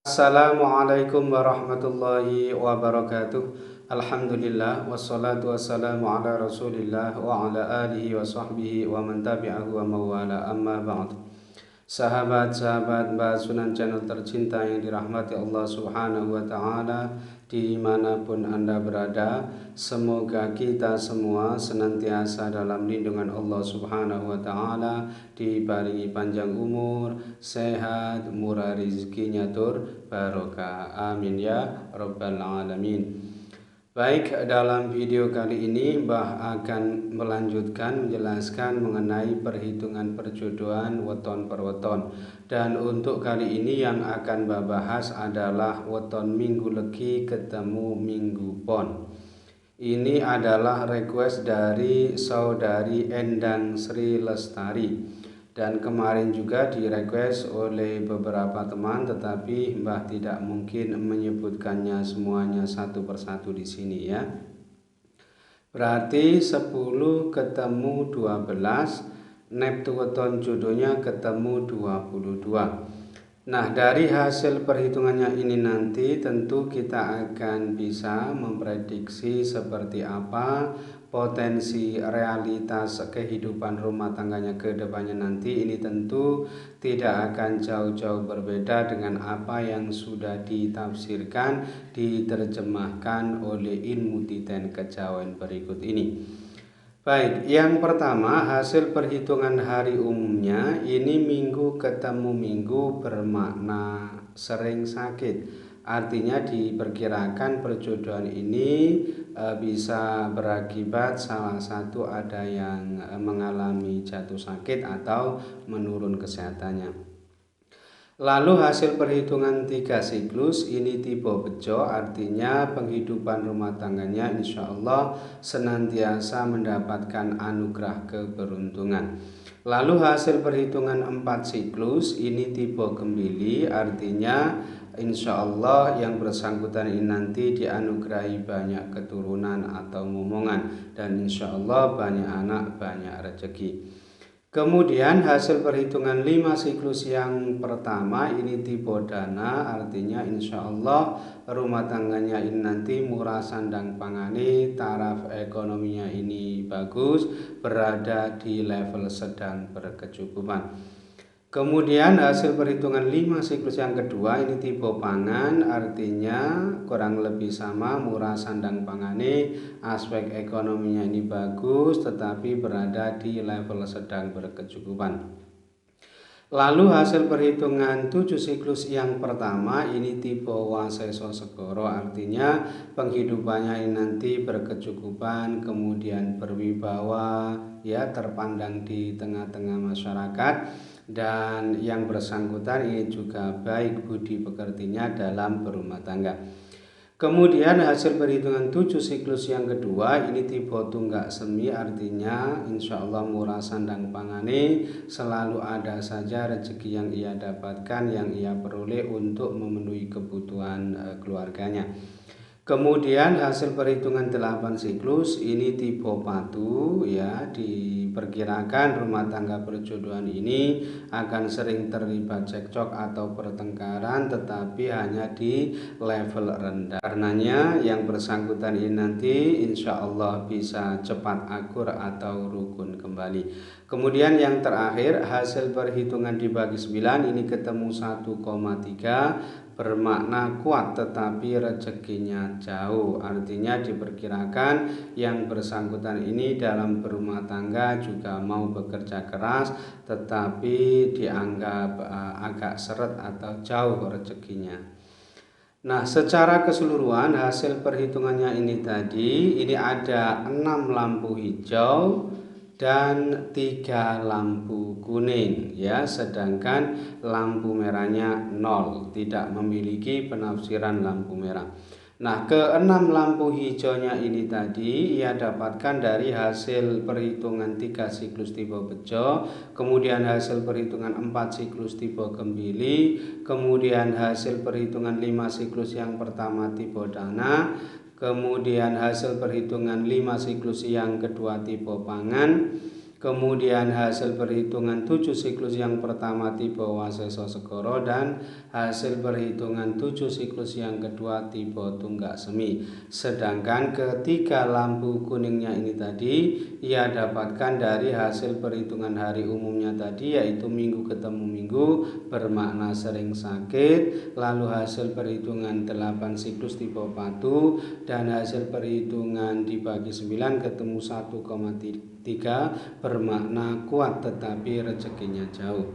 Assalamualaikum warahmatullahi wabarakatuh. Alhamdulillah wassalatu wassalamu ala Rasulillah wa ala alihi wa sahbihi wa man tabi'ahu wa mawala amma ba'd. Sahabat-sahabat Mbak Sunan Channel tercinta yang dirahmati Allah Subhanahu wa taala, dimanapun Anda berada, semoga kita semua senantiasa dalam lindungan Allah Subhanahu wa taala, dibaringi panjang umur, sehat, murah rezekinya tur barokah. Amin ya rabbal alamin. Baik, dalam video kali ini Mbah akan melanjutkan menjelaskan mengenai perhitungan perjodohan weton per weton. Dan untuk kali ini yang akan Mbah bahas adalah weton minggu legi ketemu minggu pon. Ini adalah request dari saudari Endang Sri Lestari. Dan kemarin juga direquest oleh beberapa teman, tetapi Mbah tidak mungkin menyebutkannya semuanya satu persatu di sini ya. Berarti 10 ketemu 12, neptu weton jodohnya ketemu 22. Nah, dari hasil perhitungannya ini nanti tentu kita akan bisa memprediksi seperti apa potensi realitas kehidupan rumah tangganya ke depannya nanti. Ini tentu tidak akan jauh-jauh berbeda dengan apa yang sudah ditafsirkan, diterjemahkan oleh Ilmu Titen Kejawen berikut ini. Baik, yang pertama hasil perhitungan hari umumnya ini minggu ketemu minggu bermakna sering sakit. Artinya diperkirakan perjodohan ini bisa berakibat salah satu ada yang mengalami jatuh sakit atau menurun kesehatannya. Lalu hasil perhitungan 3 siklus ini tipe bejo, artinya penghidupan rumah tangganya insya Allah senantiasa mendapatkan anugerah keberuntungan. Lalu hasil perhitungan 4 siklus ini tipe gembili, artinya insya Allah yang bersangkutan ini nanti dianugerahi banyak keturunan atau momongan, dan insya Allah banyak anak, banyak rezeki. Kemudian hasil perhitungan 5 siklus yang pertama ini tipe dana, artinya insya Allah rumah tangganya ini nanti murah sandang pangani, taraf ekonominya ini bagus, berada di level sedang berkecukupan. Kemudian hasil perhitungan 5 siklus yang kedua ini tipe pangan, artinya kurang lebih sama, murah sandang pangane, aspek ekonominya ini bagus tetapi berada di level sedang berkecukupan. Lalu hasil perhitungan 7 siklus yang pertama ini tipe waseso segoro, artinya penghidupannya ini nanti berkecukupan, kemudian berwibawa ya, terpandang di tengah-tengah masyarakat, dan yang bersangkutan ini juga baik budi pekertinya dalam berumah tangga. Kemudian hasil perhitungan 7 siklus yang kedua ini tipe tunggak semi, artinya insya Allah murah sandang pangane, selalu ada saja rezeki yang ia dapatkan, yang ia peroleh untuk memenuhi kebutuhan keluarganya. Kemudian hasil perhitungan 8 siklus ini tipe patu ya, diperkirakan rumah tangga perjodohan ini akan sering terlibat cekcok atau pertengkaran, tetapi hanya di level rendah. Karenanya yang bersangkutan ini nanti insya Allah bisa cepat akur atau rukun kembali. Kemudian yang terakhir hasil perhitungan dibagi 9 ini ketemu 1,3, bermakna kuat tetapi rezekinya jauh, artinya diperkirakan yang bersangkutan ini dalam berumah tangga juga mau bekerja keras tetapi dianggap agak seret atau jauh rezekinya. Nah, secara keseluruhan hasil perhitungannya ini tadi ini ada 6 lampu hijau dan 3 lampu kuning ya, sedangkan lampu merahnya 0, tidak memiliki penafsiran lampu merah. Nah, ke-6 lampu hijaunya ini tadi ia dapatkan dari hasil perhitungan 3 siklus tipe bejo, kemudian hasil perhitungan 4 siklus tipe gembili, kemudian hasil perhitungan 5 siklus yang pertama tipe dana, kemudian hasil perhitungan 5 siklus yang kedua tipe pangan, Kemudian hasil perhitungan 7 siklus yang pertama tipe Waseso Segoro dan hasil perhitungan 7 siklus yang kedua tipe Tunggak Semi. Sedangkan ketiga lampu kuningnya ini tadi ia dapatkan dari hasil perhitungan hari umumnya tadi, yaitu minggu ketemu minggu bermakna sering sakit, lalu hasil perhitungan 8 siklus tipe Patu dan hasil perhitungan dibagi 9 ketemu 1,3 bermakna kuat tetapi rezekinya jauh.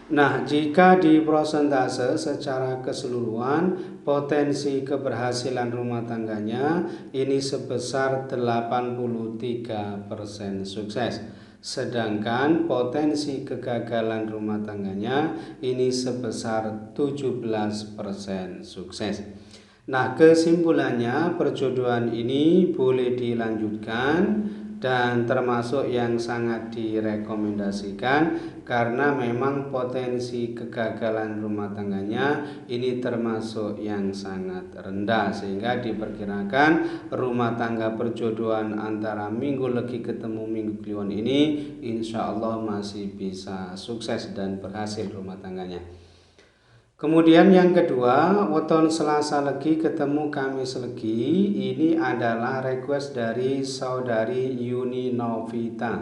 Nah, jika di prosentase secara keseluruhan potensi keberhasilan rumah tangganya ini sebesar 83% sukses. Sedangkan potensi kegagalan rumah tangganya ini sebesar 17% sukses. Nah, kesimpulannya perjodohan ini boleh dilanjutkan dan termasuk yang sangat direkomendasikan karena memang potensi kegagalan rumah tangganya ini termasuk yang sangat rendah, sehingga diperkirakan rumah tangga perjodohan antara Minggu Legi ketemu Minggu Kliwon ini insya Allah masih bisa sukses dan berhasil rumah tangganya. Kemudian yang kedua, weton Selasa Legi ketemu Kamis Legi, ini adalah request dari saudari Yuni Novita.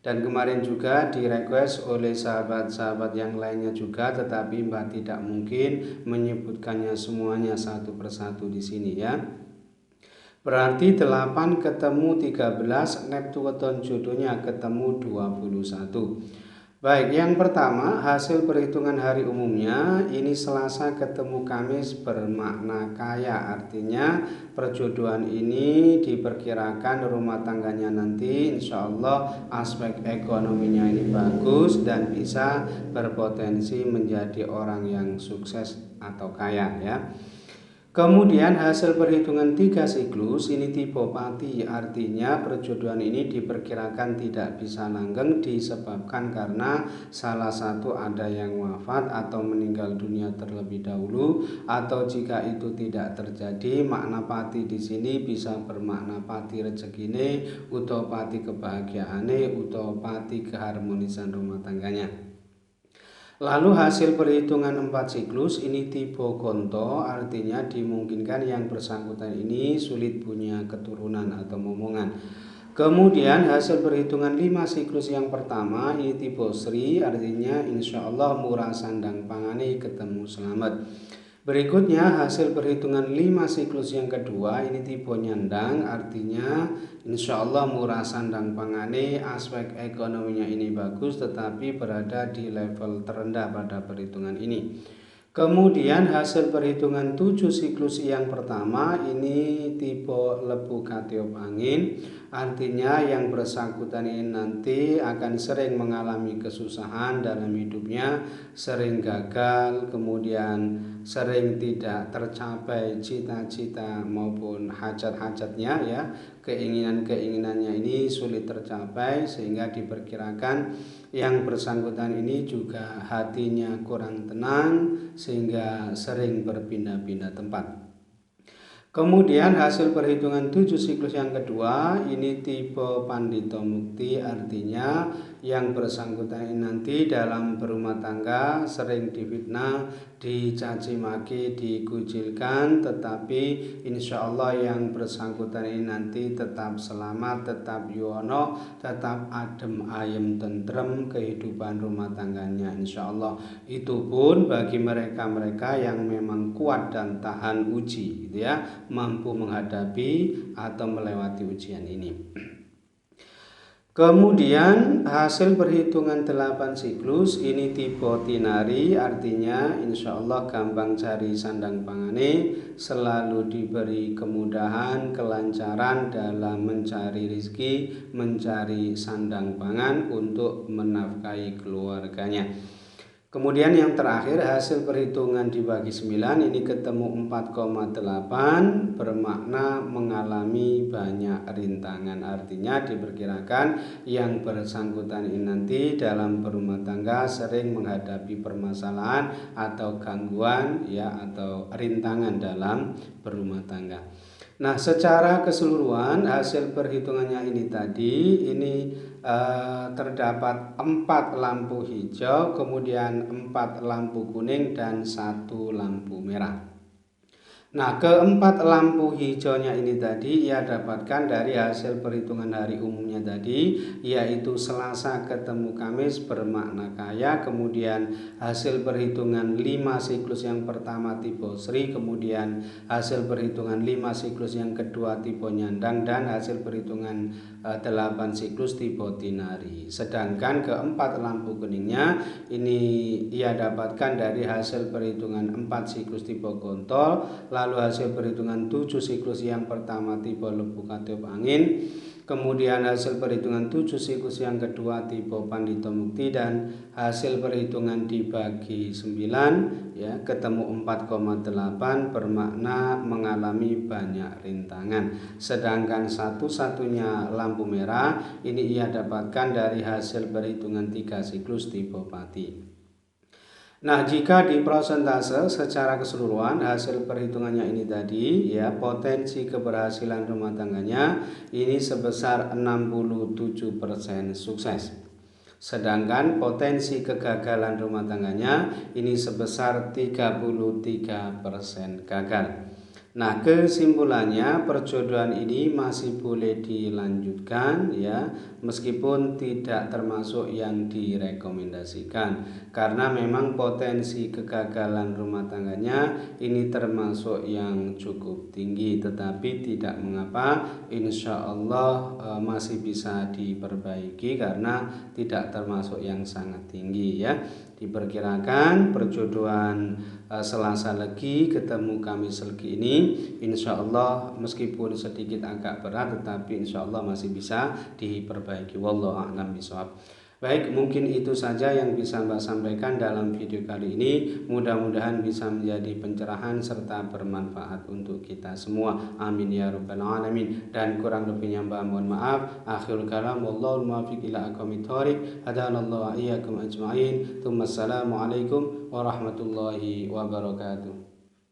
Dan kemarin juga di request oleh sahabat-sahabat yang lainnya juga, tetapi Mbak tidak mungkin menyebutkannya semuanya satu persatu di sini ya. Berarti 8 ketemu 13, neptu weton jodohnya ketemu 21. Baik, yang pertama hasil perhitungan hari umumnya ini Selasa ketemu Kamis bermakna kaya, artinya perjodohan ini diperkirakan rumah tangganya nanti insya Allah aspek ekonominya ini bagus dan bisa berpotensi menjadi orang yang sukses atau kaya ya. Kemudian hasil perhitungan 3 siklus ini tipe Pati, artinya perjodohan ini diperkirakan tidak bisa langgeng disebabkan karena salah satu ada yang wafat atau meninggal dunia terlebih dahulu, atau jika itu tidak terjadi makna Pati di sini bisa bermakna Pati rezekine, utawa Pati kebahagiaane, utawa Pati keharmonisan rumah tangganya. Lalu hasil perhitungan 4 siklus ini tipe Gonto, artinya dimungkinkan yang bersangkutan ini sulit punya keturunan atau momongan. Kemudian hasil perhitungan 5 siklus yang pertama ini tipe Sri, artinya insya Allah murah sandang pangane ketemu selamat. Berikutnya hasil perhitungan 5 siklus yang kedua ini tipe Nyandang, artinya insya Allah murah sandang pangane, aspek ekonominya ini bagus tetapi berada di level terendah pada perhitungan ini. Kemudian hasil perhitungan 7 siklus yang pertama ini tipe Lebu Katiup Angin, artinya yang bersangkutan ini nanti akan sering mengalami kesusahan dalam hidupnya, sering gagal, kemudian sering tidak tercapai cita-cita maupun hajat-hajatnya ya, keinginan-keinginannya ini sulit tercapai, sehingga diperkirakan yang bersangkutan ini juga hatinya kurang tenang sehingga sering berpindah-pindah tempat. Kemudian hasil perhitungan 7 siklus yang kedua ini tipe Pandito Mukti, artinya yang bersangkutan ini nanti dalam berumah tangga sering difitnah, dicaci maki, dikucilkan, tetapi insya Allah yang bersangkutan ini nanti tetap selamat, tetap yuwono, tetap adem ayem tentrem kehidupan rumah tangganya insya Allah. Itu pun bagi mereka-mereka yang memang kuat dan tahan uji gitu ya, mampu menghadapi atau melewati ujian ini. Kemudian hasil perhitungan 8 siklus ini tipe Tinari, artinya insya Allah gampang cari sandang pangane, selalu diberi kemudahan, kelancaran dalam mencari rezeki, mencari sandang pangan untuk menafkahi keluarganya. Kemudian yang terakhir hasil perhitungan dibagi 9 ini ketemu 4,8 bermakna mengalami banyak rintangan, artinya diperkirakan yang bersangkutan ini nanti dalam berumah tangga sering menghadapi permasalahan atau gangguan ya, atau rintangan dalam berumah tangga. Nah, secara keseluruhan hasil perhitungannya ini tadi terdapat 4 lampu hijau, kemudian 4 lampu kuning dan 1 lampu merah. Nah, keempat lampu hijaunya ini tadi ia dapatkan dari hasil perhitungan hari umumnya tadi, yaitu Selasa ketemu Kamis bermakna kaya, kemudian hasil perhitungan 5 siklus yang pertama tipe Sri, kemudian hasil perhitungan 5 siklus yang kedua tipe Nyandang, dan hasil perhitungan 8 siklus tipe Tinari. Sedangkan keempat lampu kuningnya ini ia dapatkan dari hasil perhitungan 4 siklus tipe Kontol, lalu hasil perhitungan 7 siklus yang pertama tipe Lembu Katiup Angin, kemudian hasil perhitungan 7 siklus yang kedua tipe Pandito Mukti, dan hasil perhitungan dibagi 9 ya ketemu 4,8 bermakna mengalami banyak rintangan. Sedangkan satu-satunya lampu merah ini ia dapatkan dari hasil perhitungan 3 siklus tipe Pati. Nah, jika di prosentase secara keseluruhan hasil perhitungannya ini tadi ya, potensi keberhasilan rumah tangganya ini sebesar 67% sukses. Sedangkan potensi kegagalan rumah tangganya ini sebesar 33% gagal. Nah, kesimpulannya perjodohan ini masih boleh dilanjutkan ya, meskipun tidak termasuk yang direkomendasikan, karena memang potensi kegagalan rumah tangganya ini termasuk yang cukup tinggi, tetapi tidak mengapa, insya Allah masih bisa diperbaiki karena tidak termasuk yang sangat tinggi ya. Diperkirakan perjodohan Selasa Legi ketemu Kamis Legi ini insya Allah meskipun sedikit agak berat, tetapi insya Allah masih bisa diperbaiki. Wallahu a'lam bishawab. Baik, mungkin itu saja yang bisa Mbak sampaikan dalam video kali ini. Mudah-mudahan bisa menjadi pencerahan serta bermanfaat untuk kita semua. Amin ya rabbal alamin. Dan kurang lebihnya Mbak mohon maaf. Akhirul kalam wallahu muwaffiq ila aqwamit thoriq. Hadanallahu wa iyyakum ajma'in. Assalamualaikum warahmatullahi wabarakatuh.